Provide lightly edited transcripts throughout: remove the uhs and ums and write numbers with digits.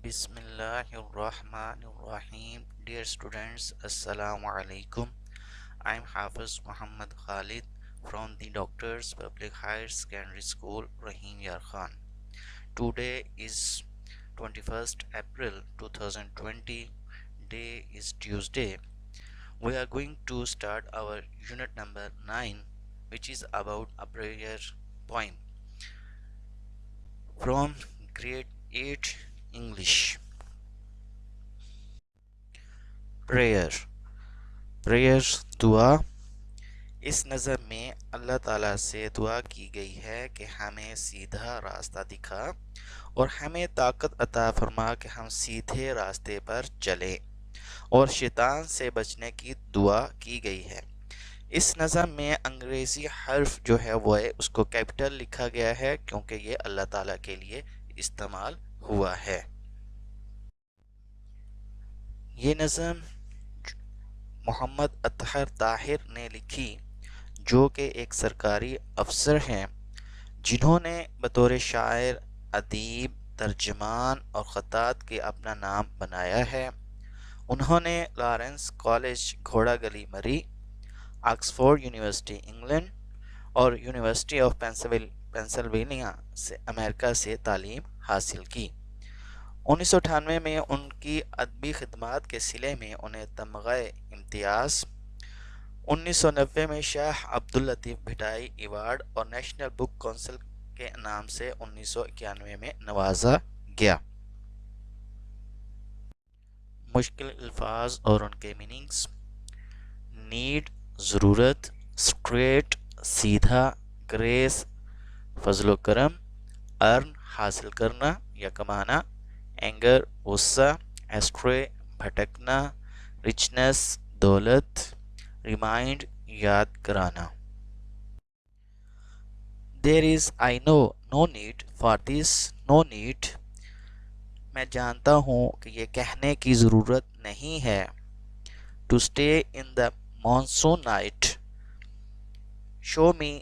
Bismillahirrahmanirrahim. Dear students, Assalamu alaikum. I am Hafiz Muhammad Khalid from the Doctors Public Higher Secondary School, Rahim Yar Khan. Today is 21st April 2020. Day is Tuesday. We are going to start our unit number 9, which is about a prayer poem from grade 8 English. Prayer दुआ। इस नज़म में अल्लाह ताला से दुआ की गई है कि हमें सीधा रास्ता दिखा और हमें ताकत अता फरमा कि हम सीधे रास्ते पर चलें, और शैतान से बचने की दुआ की गई है। इस नज़म में अंग्रेज़ी हर्फ जो है वो है उसको कैपिटल लिखा गया है क्योंकि ये अल्लाह ताला के लिए इस्तेमाल हुआ है। ये नज़म मोहम्मद अतहर ताहिर ने लिखी, जो कि एक सरकारी अफसर हैं, जिन्होंने बतौर शायर, अदीब, तर्जमान और ख़त्तात के अपना नाम बनाया है। उन्होंने लॉरेंस कॉलेज घोड़ा गली मरी, ऑक्सफोर्ड यूनिवर्सिटी इंग्लैंड और यूनिवर्सिटी ऑफ पेंसिल्वेनिया से अमेरिका से तालीम हासिल की। 1998 में उनकी अदबी खिदमात के सिले में उन्हें तमग़ा इम्तियाज़, 1990 में शाह अब्दुल लतीफ़ भिटाई अवार्ड और नेशनल बुक काउंसिल के नाम से 1991 में नवाजा गया। मुश्किल अल्फाज और उनके मीनिंग्स: नीड ज़रूरत, स्ट्रेट सीधा, ग्रेस फजलो करम, अर्न हासिल करना या कमाना, एंगर गुस्सा, एस्ट्रे भटकना, रिचनेस दौलत, रिमाइंड याद कराना। There is I know no need for this no need, मैं जानता हूँ कि ये कहने की ज़रूरत नहीं है। To stay in the monsoon night, show me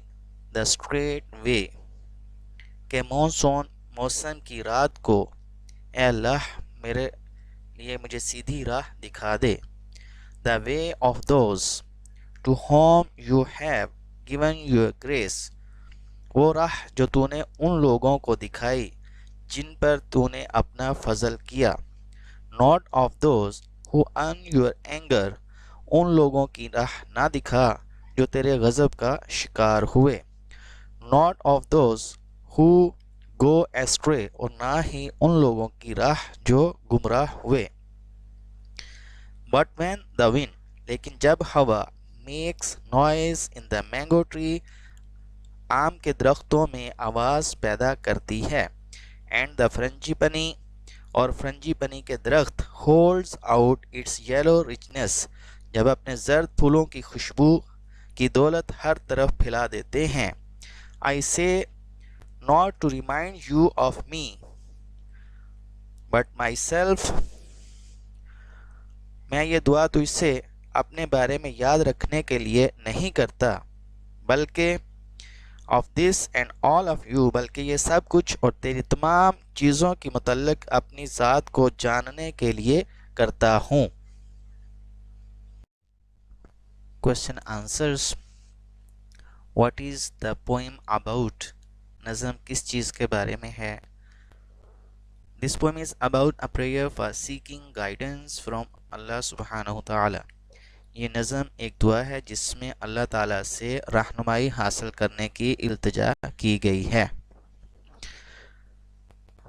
the straight way, के मानसून मौसम की रात को ए अल्लाह मेरे लिए मुझे सीधी राह दिखा दे। The way of those to whom you have given your grace, वो राह जो तूने उन लोगों को दिखाई जिन पर तूने अपना फजल किया। Not of those who earn your anger, उन लोगों की राह ना दिखा जो तेरे गज़ब का शिकार हुए। Not of those who go ashtray, और ना ही उन लोगों की राह जो गुमराह हुए। बट व्हेन द विंड, लेकिन जब हवा, makes noise in the mango tree, आम के दरख्तों में आवाज़ पैदा करती है। एंड द फ्रंजीपनी, और फ्रंजीपनी के दरख्त, holds out it's yellow richness, जब अपने जर्द फूलों की खुशबू की दौलत हर तरफ फैला देते हैं। आई से not to remind you of me but myself, मैं ये दुआ तुझसे अपने बारे में याद रखने के लिए नहीं करता, बल्कि of this and all of you, बल्कि ये सब कुछ और तेरी तमाम चीज़ों की मुतल्लिक अपनी ज़ात को जानने के लिए करता हूँ। Question answers. What is the poem about, नज़म किस चीज़ के बारे में है। This poem is about a prayer for seeking guidance from Allah सुब्हानहु ताला, ये नज़म एक दुआ है जिसमें अल्लाह ताला से रहनुमाई हासिल करने की इल्तिजा की गई है।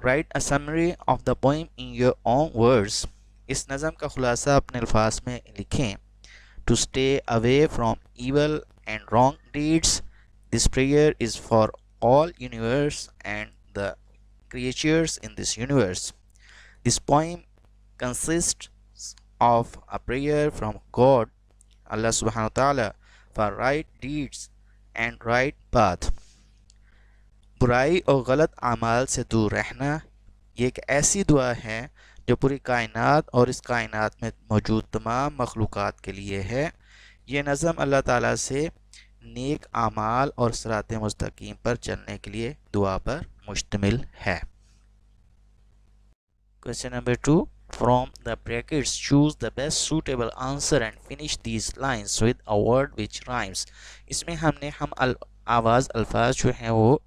Write a summary of the poem in your own words, इस नज़म का खुलासा अपने अल्फाज में लिखें। To stay away from evil and wrong deeds, this prayer is for all universe and the creatures in this universe. This poem consists of a prayer from God, Allah subhanahu wa ta'ala, for right deeds and right path. बुराई और गलत आमाल से दूर रहना, ये एक ऐसी दुआ है जो पूरी कायनात और इस कायनात में मौजूद तमाम मखलूक़ात के लिए है। ये नज़म अल्लाह ताला से नेक आमाल और सिरात मुस्तकीम पर चलने के लिए दुआ पर मुश्तमिल है। Question number 2. From the brackets, choose the best suitable answer and finish these lines with a word which rhymes. इसमें हम आवाज़ अल्फाज जो हैं वो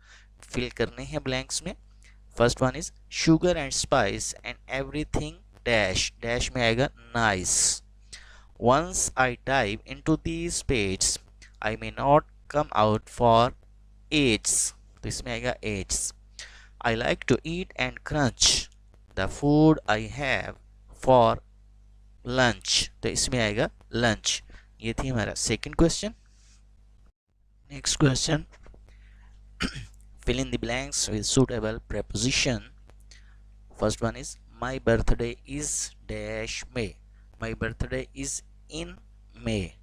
फिल करने हैं ब्लैंक्स में. First one is sugar and spice and everything dash. Dash में आएगा nice. Once I dive into these pages, I may not come out for ages. तो इसमें आएगा ages. I like to eat and crunch the food I have for lunch. तो इसमें आएगा lunch. ये थी हमारा second question. Next question. Fill in the blanks with suitable preposition. First one is my birthday is dash May. My birthday is in May.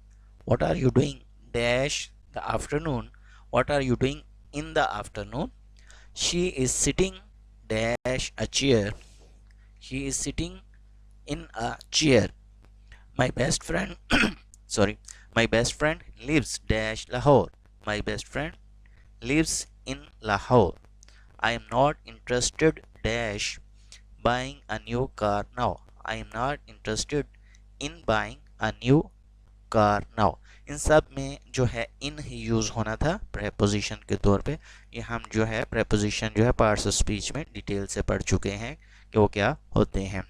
What are you doing dash the afternoon? What are you doing in the afternoon? She is sitting dash a chair. She is sitting in a chair. My best friend sorry, my best friend lives dash Lahore. My best friend lives in Lahore. I am not interested dash buying a new car now. I am not interested in buying a new car now. इन सब में जो है इन ही use होना था preposition के तौर पे. ये हम जो है प्रेपोजिशन जो है पार्ट्स ऑफ स्पीच में डिटेल से पढ़ चुके हैं कि वो क्या होते हैं.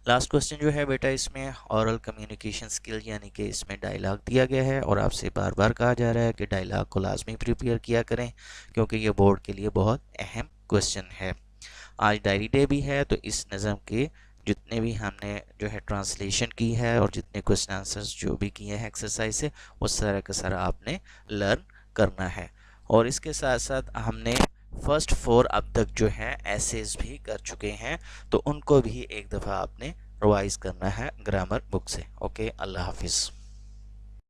लास्ट क्वेश्चन जो है बेटा इसमें ऑरल कम्युनिकेशन स्किल यानी कि इसमें डायलॉग दिया गया है और आपसे बार बार कहा जा रहा है कि डायलॉग को लाजमी प्रिपेयर किया करें क्योंकि ये बोर्ड के लिए बहुत अहम क्वेश्चन है. आज डायरी डे भी है तो इस नज़म के जितने भी हमने जो है ट्रांसलेशन की है और जितने क्वेश्चन आंसर्स जो भी किए हैं एक्सरसाइज से वो सारा का सारा आपने लर्न करना है. और इसके साथ साथ हमने फर्स्ट 4 अब तक जो है एसेज भी कर चुके हैं तो उनको भी एक दफ़ा आपने रिवाइज करना है ग्रामर बुक से. ओके, अल्लाह हाफिज़.